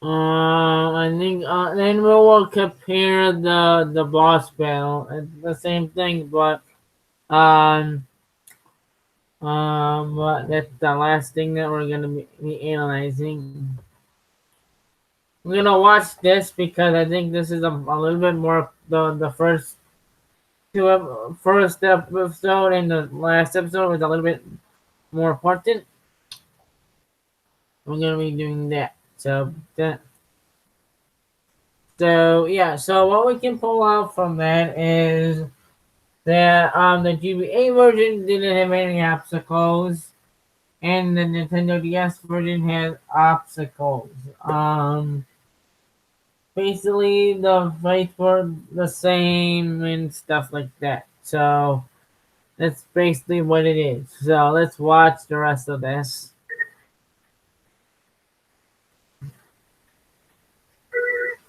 I think then we will compare the boss battle. It's the same thing, but that's the last thing that we're gonna be analyzing. We're gonna watch this because I think this is a little bit more the first episode and the last episode was a little bit more important. We're gonna be doing that. So yeah. So what we can pull out from that is that the GBA version didn't have any obstacles, and the Nintendo DS version has obstacles. Basically the fights were the same and stuff like that. So that's basically what it is. So let's watch the rest of this.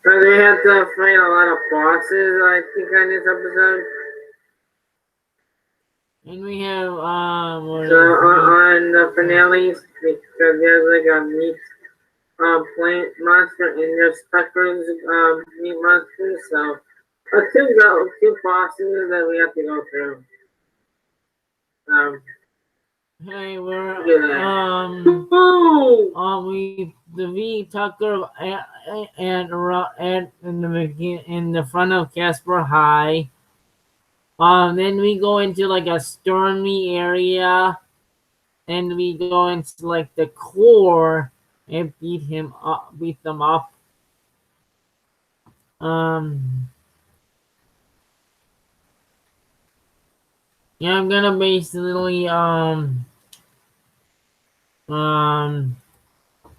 So they had to fight a lot of bosses, I think, on this episode. And we have So on the finales, because there's like a meat plant monster and there's Tucker's meat monster. So two bosses that we have to go through. Um, hey, we're Look at that. Woo! we the V Tucker and in the in the front of Casper High. Then we go into like a stormy area, and we go into like the core and beat them up. Um, yeah, I'm gonna basically um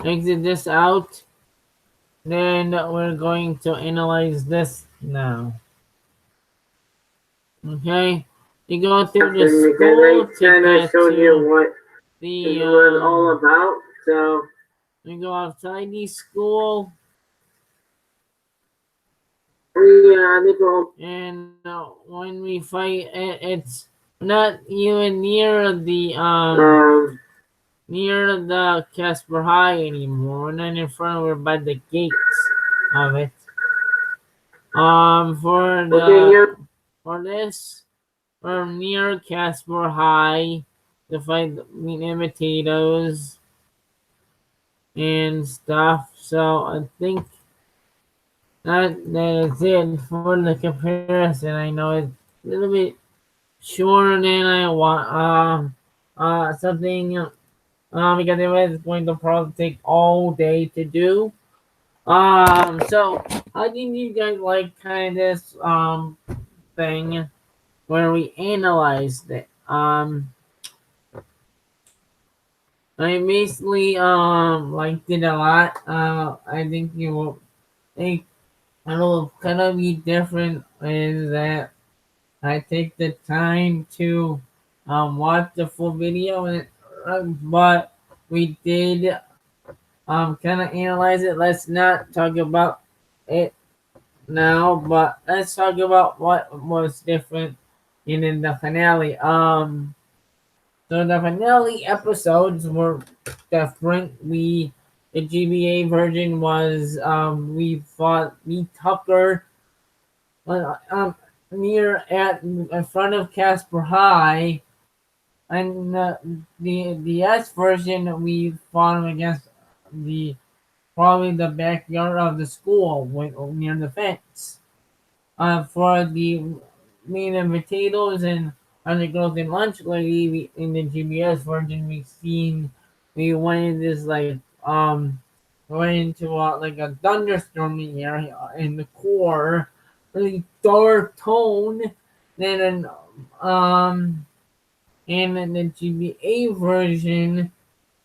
exit this out. Then we're going to analyze this now. Okay, you go through the school to get showed you to what the it was all about. So we go outside the school, and when we fight, it's not even near the Casper High anymore. We're not in front. We're by the gates of it. For this, we're near Casper High to fight the meat and potatoes and stuff. So I think that is it for the comparison. I know it's a little bit shorter than I want. Something because it was going to probably take all day to do. So how did you guys like kind of this thing where we analyzed it? I basically liked it a lot. I think you will think it'll kind of be different is that I take the time to watch the full video, but we did kind of analyze it. Let's not talk about it now, but let's talk about what was different in the finale. So the finale episodes were different. The GBA version was we fought me Tucker uh, um near at in front of Casper High, and the S version we fought him against the probably the backyard of the school near the fence. For the meat and potatoes and undergrowth and lunch lady in the GBS version, we went in this like we went into like a thunderstorming area in the core, really dark tone. Then and in the GBA version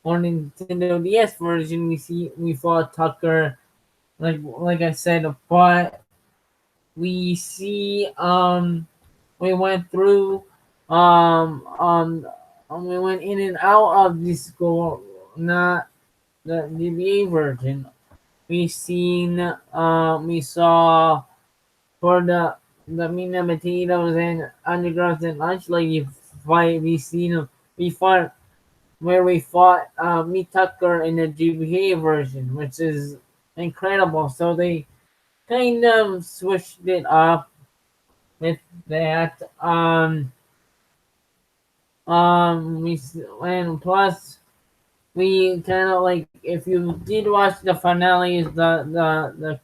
on the Nintendo DS version, we fought Tucker like I said, but we see we went through um um we went in and out of the school, not the DBA version. We saw for the meat and potatoes and underground and lunch lady fight. We fought where we fought me Tucker in the GBA version, which is incredible. So they kind of switched it up with that. And plus we kind of like if you did watch the finales, the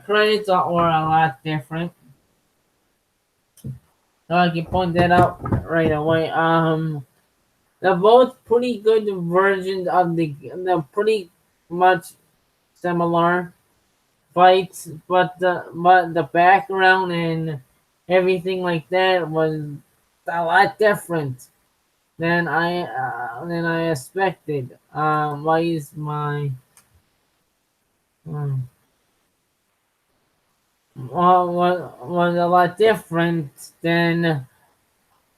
credits were a lot different. So I can point that out right away. They're both pretty good versions of the pretty much similar fights, but the background and everything like that was a lot different than I expected. Why is my um, was a lot different than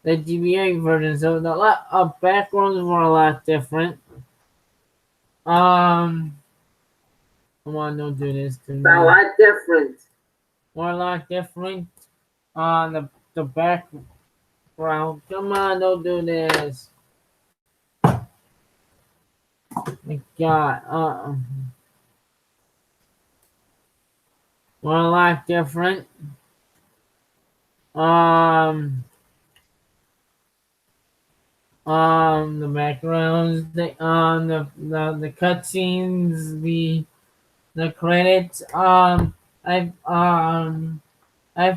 the GBA version, so the lot of backgrounds were a lot different. Um, Come on, don't do this to It's a me. lot different. More a lot different on the background. Come on, don't do this. My God, more a lot different. Um, the backgrounds, the cutscenes, the credits. I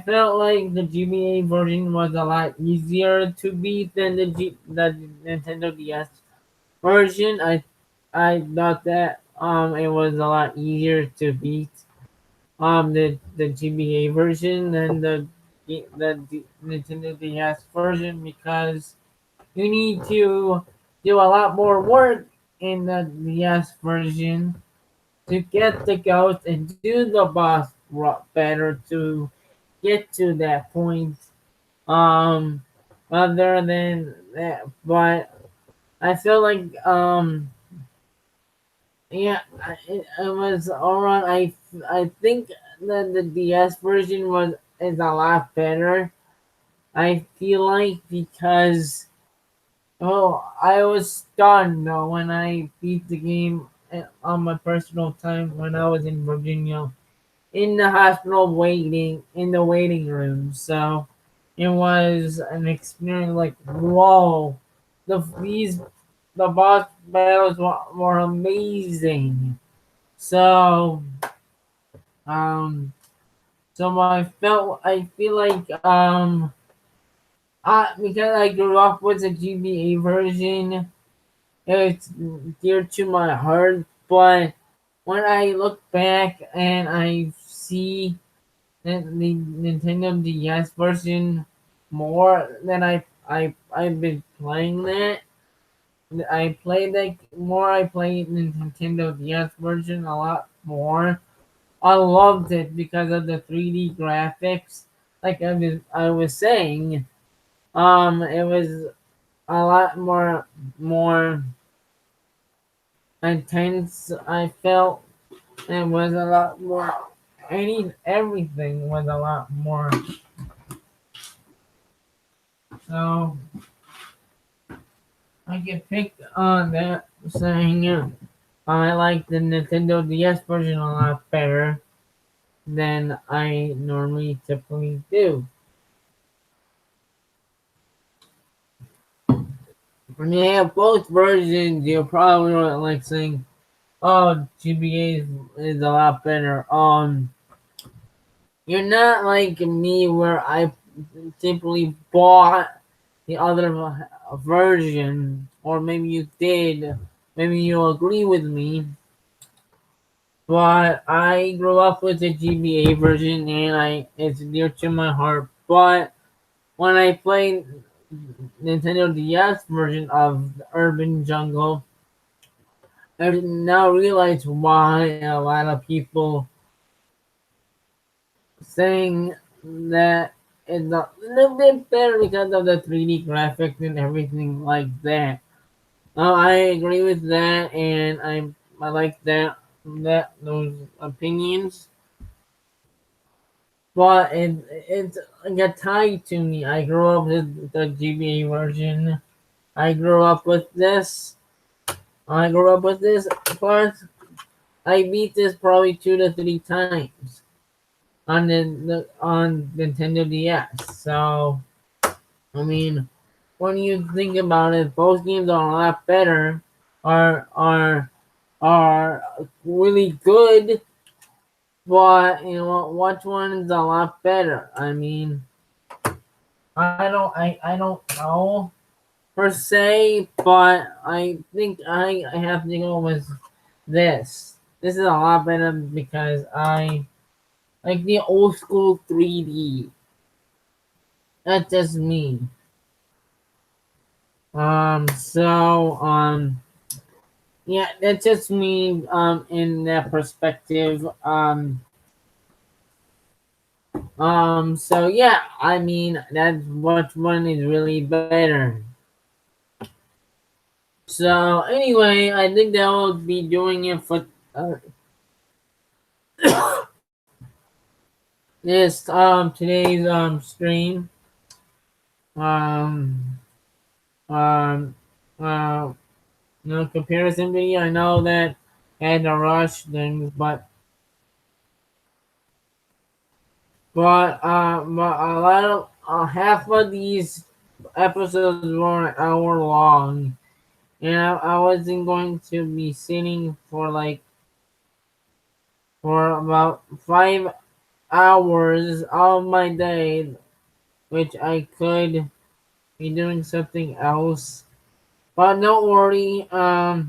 felt like the GBA version was a lot easier to beat than the Nintendo DS version. I thought that it was a lot easier to beat the GBA version than the Nintendo DS version because you need to do a lot more work in the DS version to get the ghost and do the boss better to get to that point. Um, Other than that, but I feel like yeah, it was alright. I think that the DS version is a lot better. I feel like because I was stunned when I beat the game on my personal time when I was in Virginia in the hospital waiting in the waiting room. So it was an experience like whoa, these the boss battles were amazing. So um I feel like because I grew up with the GBA version, it's dear to my heart. But when I look back and I see the Nintendo DS version more than I've been playing that. I played that more. I played the Nintendo DS version a lot more. I loved it because of the 3D graphics. Like I was saying, it was a lot more intense. I felt it was a lot more. Everything was a lot more. So I get picked on that saying I like the Nintendo DS version a lot better than I normally typically do. When you have both versions, you're probably like saying, "Oh, GBA is a lot better." You're not like me where I simply bought the other version, or maybe you did. Maybe you agree with me. But I grew up with the GBA version and it's dear to my heart. But when I played Nintendo DS version of the Urban Jungle, I now realize why a lot of people saying that it's a little bit better because of the 3D graphics and everything like that. I agree with that, and I like that those opinions. But it's got tied to me. I grew up with the GBA version. I grew up with this. I grew up with this. Plus, I beat this probably 2 to 3 times on on Nintendo DS. So I mean, when you think about it, both games are a lot better. Are are are really good, but you know which one is a lot better? I mean, I don't know per se, but I think I have to go with this. This is a lot better because I like the old school 3D. That's just me. Yeah, that's just me. In that perspective. So yeah, I mean that's which one is really better. So anyway, I think that will be doing it for this today's stream um um uh no comparison video. I know that I had to rush things, but a lot of half of these episodes were an hour long, and I wasn't going to be sitting for about 5 hours of my day, which I could be doing something else. But don't worry, I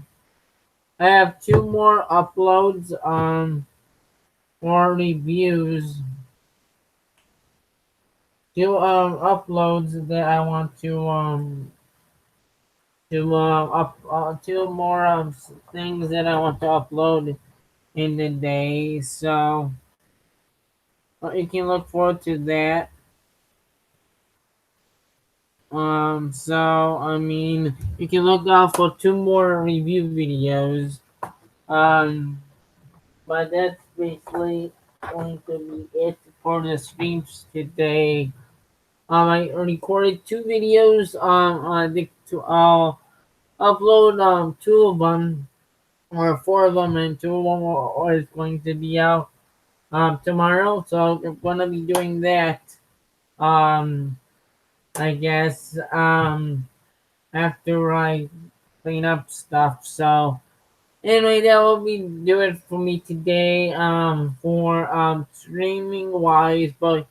have two more uploads, for reviews, two uploads that I want to up two more things that I want to upload in the day. So you can look forward to that. So I mean, you can look out for two more review videos. Um, but that's basically going to be it for the streams today. I recorded two videos. I think I'll upload two of them or four of them, and two of them is going to be out tomorrow. So I'm gonna be doing that. Um, I guess after I clean up stuff. So anyway, that will be do it for me today. For streaming wise, but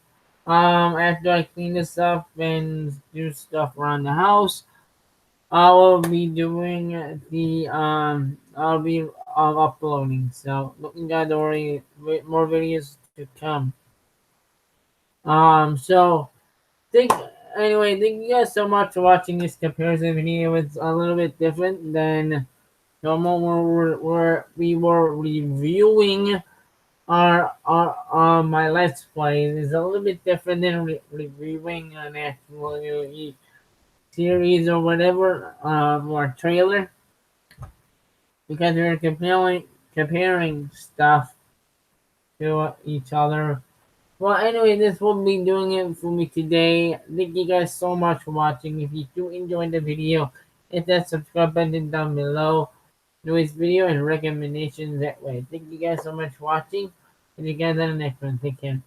after I clean this up and do stuff around the house, I will be doing I'll be uploading. So looking at already more videos to come. So thank thank you guys so much for watching this comparison video. It's a little bit different than normal where we were reviewing our my let's play. It's a little bit different than reviewing an actual series or whatever or trailer, because we're comparing stuff to each other. Well, anyway, this will be doing it for me today. Thank you guys so much for watching. If you do enjoy the video, hit that subscribe button down below. Do this video and recommendations that way. Thank you guys so much for watching. And you guys on the next one. Take care.